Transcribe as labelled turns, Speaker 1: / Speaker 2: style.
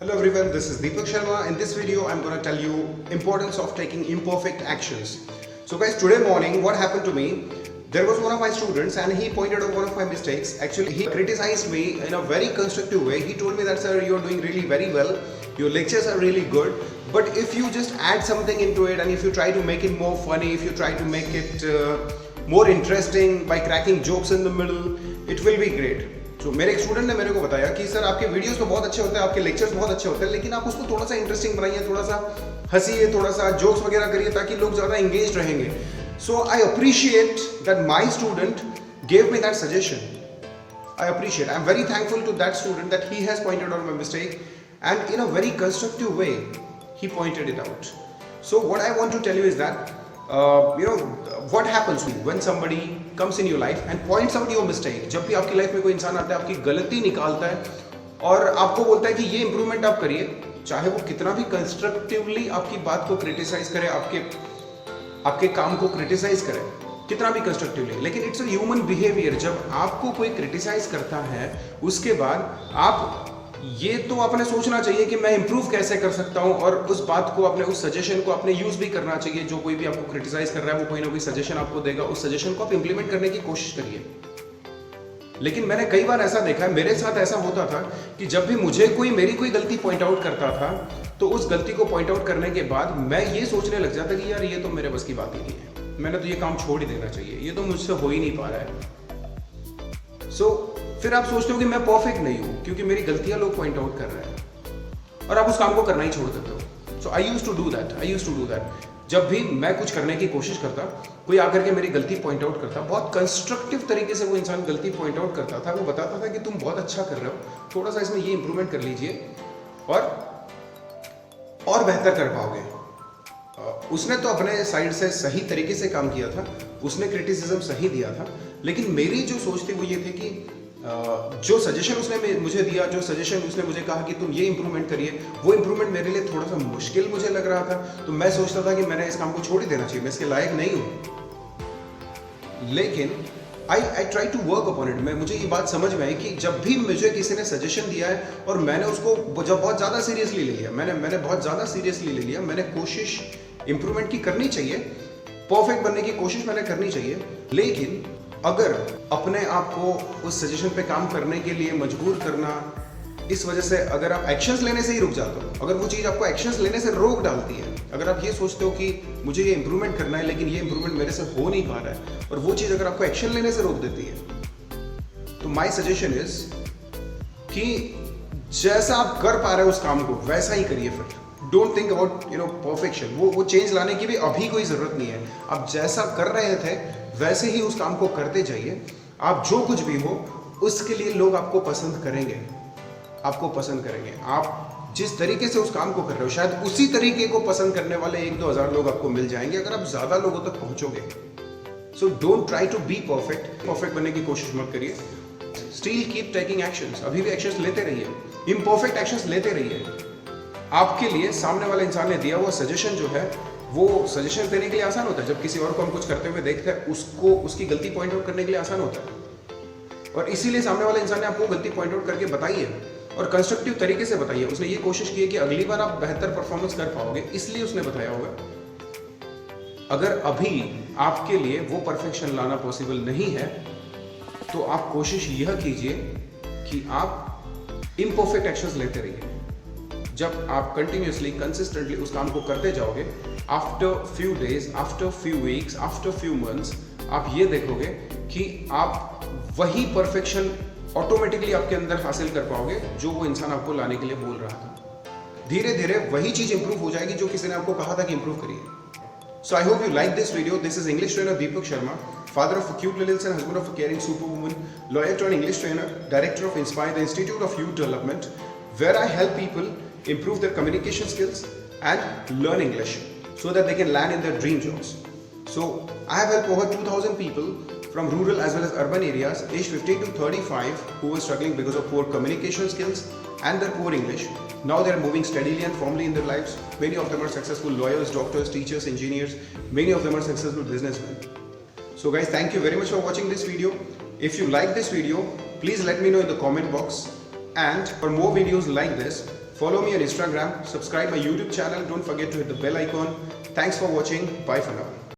Speaker 1: Hello everyone, this is Deepak Sharma. In this video, I'm going to tell you importance of taking imperfect actions. So guys, today morning, what happened to me? There was one of my students and he pointed out one of my mistakes. Actually, he criticized me in a very constructive way. He told me that, sir, you're doing really very well. Your lectures are really good. But if you just add something into it and if you try to make it more funny, if you try to make it more interesting by cracking jokes in the middle, it will be great. तो मेरे एक student ने मेरे को बताया कि sir आपके videos तो बहुत अच्छे होते हैं, आपके लेक्चर्स बहुत अच्छे होते हैं, लेकिन आप उसको थोड़ा सा इंटरेस्टिंग बनाइए, थोड़ा सा हंसिए, थोड़ा सा जोक्स वगैरह करिए ताकि लोग ज़्यादा एंगेज रहेंगे. So I appreciate that my student gave me that suggestion. I appreciate. I'm very thankful to that student that he has pointed out my mistake and in a very constructive way he pointed it out. So what I want to tell you is that what happens when somebody comes in your life and points out your mistake. जब भी आपकी life में कोई इंसान आता है, आपकी गलती निकालता है और आपको बोलता है कि ये इंप्रूवमेंट आप करिए, चाहे वो कितना भी कंस्ट्रक्टिवली आपकी बात को क्रिटिसाइज करे, आपके काम को क्रिटिसाइज करे, कितना भी कंस्ट्रक्टिवली, लेकिन इट्स अ ह्यूमन बिहेवियर. जब आपको कोई क्रिटिसाइज करता है उसके बाद आप ये तो आपने सोचना चाहिए कि मैं इंप्रूव कैसे कर सकता हूं, और उस बात को अपने उस सजेशन को अपने यूज भी करना चाहिए. जो कोई भी आपको क्रिटिसाइज कर रहा है वो कोई ना कोई सजेशन आपको देगा, उस सजेशन को आप इंप्लीमेंट करने की कोशिश करिए. लेकिन मैंने कई बार ऐसा देखा है, मेरे साथ ऐसा होता था कि जब भी मुझे मेरी कोई गलती पॉइंट आउट करता था तो उस गलती को पॉइंट आउट करने के बाद मैं ये सोचने लग जाता कि यार ये तो मेरे बस की बात ही नहीं है, मैंने तो ये काम छोड़ ही देना चाहिए, ये तो मुझसे हो ही नहीं पा रहा है. फिर आप सोचते हो कि मैं परफेक्ट नहीं हूं क्योंकि मेरी गलतियां लोग पॉइंट आउट कर रहे हैं और आप उस काम को करना ही छोड़ देते हो. So I used to do that. जब भी मैं कुछ करने की कोशिश करता, कोई आकर के मेरी गलती पॉइंट आउट करता, बहुत कंस्ट्रक्टिव तरीके से वो इंसान गलती पॉइंट आउट करता था, वो बताता था कि तुम बहुत अच्छा कर रहे हो, थोड़ा सा इसमें ये इंप्रूवमेंट कर लीजिए और बेहतर कर पाओगे. उसने तो अपने साइड से सही तरीके से काम किया था, उसने क्रिटिसिज्म सही दिया था, लेकिन मेरी जो सोच थी वो ये थी कि जो सजेशन उसने मुझे दिया, जो सजेशन उसने मुझे कहा कि तुम ये इंप्रूवमेंट करिए, वो इंप्रूवमेंट मेरे लिए थोड़ा सा मुश्किल मुझे लग रहा था. तो मैं सोचता था कि मैंने इस काम को छोड़ ही देना चाहिए, मैं इसके लायक नहीं हूँ. लेकिन I try to work upon it. मुझे ये बात समझ में आई कि जब भी मुझे किसी ने सजेशन दिया है और मैंने उसको जब बहुत ज़्यादा सीरियसली ले लिया, मैंने बहुत ज़्यादा सीरियसली ले लिया, मैंने कोशिश इंप्रूवमेंट की करनी चाहिए, परफेक्ट बनने की कोशिश मैंने करनी चाहिए. लेकिन अगर अपने आप को उस सजेशन पे काम करने के लिए मजबूर करना, इस वजह से अगर आप एक्शंस लेने से ही रुक जाते हो, अगर वो चीज़ आपको एक्शंस लेने से रोक डालती है, अगर आप ये सोचते हो कि मुझे ये इंप्रूवमेंट करना है लेकिन ये इंप्रूवमेंट मेरे से हो नहीं पा रहा है, और वो चीज़ अगर आपको एक्शन लेने से रोक देती है, तो माई सजेशन इज कि जैसा आप कर पा रहे हो उस काम को वैसा ही करिए. फिर डोंट थिंक अबाउट परफेक्शन. वो चेंज लाने की भी अभी कोई ज़रूरत नहीं है. आप जैसा कर रहे थे वैसे ही उस काम को करते जाइए. आप जो कुछ भी हो उसके लिए लोग आपको पसंद करेंगे, आप जिस तरीके से उस काम को कर रहे हो शायद उसी तरीके को पसंद करने वाले 1-2 हज़ार लोग आपको मिल जाएंगे अगर आप ज़्यादा लोगों तक पहुंचोगे. So don't try to be perfect बनने की कोशिश मत करिए. Still keep taking actions. अभी भी एक्शंस लेते रहिए, इम्परफेक्ट एक्शंस लेते रहिए. आपके लिए सामने वाले इंसान ने दिया हुआ सजेशन जो है वो सजेशन देने के लिए आसान होता है. जब किसी और को हम कुछ करते हुए देखते हैं उसको उसकी गलती पॉइंट आउट करने के लिए आसान होता है, और इसीलिए सामने वाले इंसान ने आपको गलती पॉइंट आउट करके बताई है और कंस्ट्रक्टिव तरीके से बताई है. उसने ये कोशिश की है कि अगली बार आप बेहतर परफॉर्मेंस कर पाओगे, इसलिए उसने बताया होगा. अगर अभी आपके लिए वो परफेक्शन लाना पॉसिबल नहीं है तो आप कोशिश यह कीजिए कि आप इम्परफेक्ट एक्शंस लेते रहिए. जब आप कंटिन्यूसली कंसिस्टेंटली उस काम को करते जाओगे, after few days, after few weeks, after few months, आप ये देखोगे कि आप वही परफेक्शन ऑटोमेटिकली आपके अंदर हासिल कर पाओगे जो वो इंसान आपको लाने के लिए बोल रहा था. धीरे धीरे वही चीज़ इंप्रूव हो जाएगी जो किसी ने आपको कहा था कि इंप्रूव करिए. So I hope you like this video. This is English trainer Deepak Sharma, father of cute littles and husband of a caring superwoman, lawyer turned English trainer, director of Inspire, the Institute of Youth Development, where I help people improve their communication skills and learn English so that they can land in their dream jobs. So I have helped over 2,000 people from rural as well as urban areas aged 15 to 35 who were struggling because of poor communication skills and their poor English. Now they are moving steadily and firmly in their lives. Many of them are successful lawyers, doctors, teachers, engineers. Many of them are successful businessmen. So guys, thank you very much for watching this video. If you like this video, please let me know in the comment box. And for more videos like this, follow me on Instagram, subscribe my YouTube channel, don't forget to hit the bell icon. Thanks for watching. Bye for now.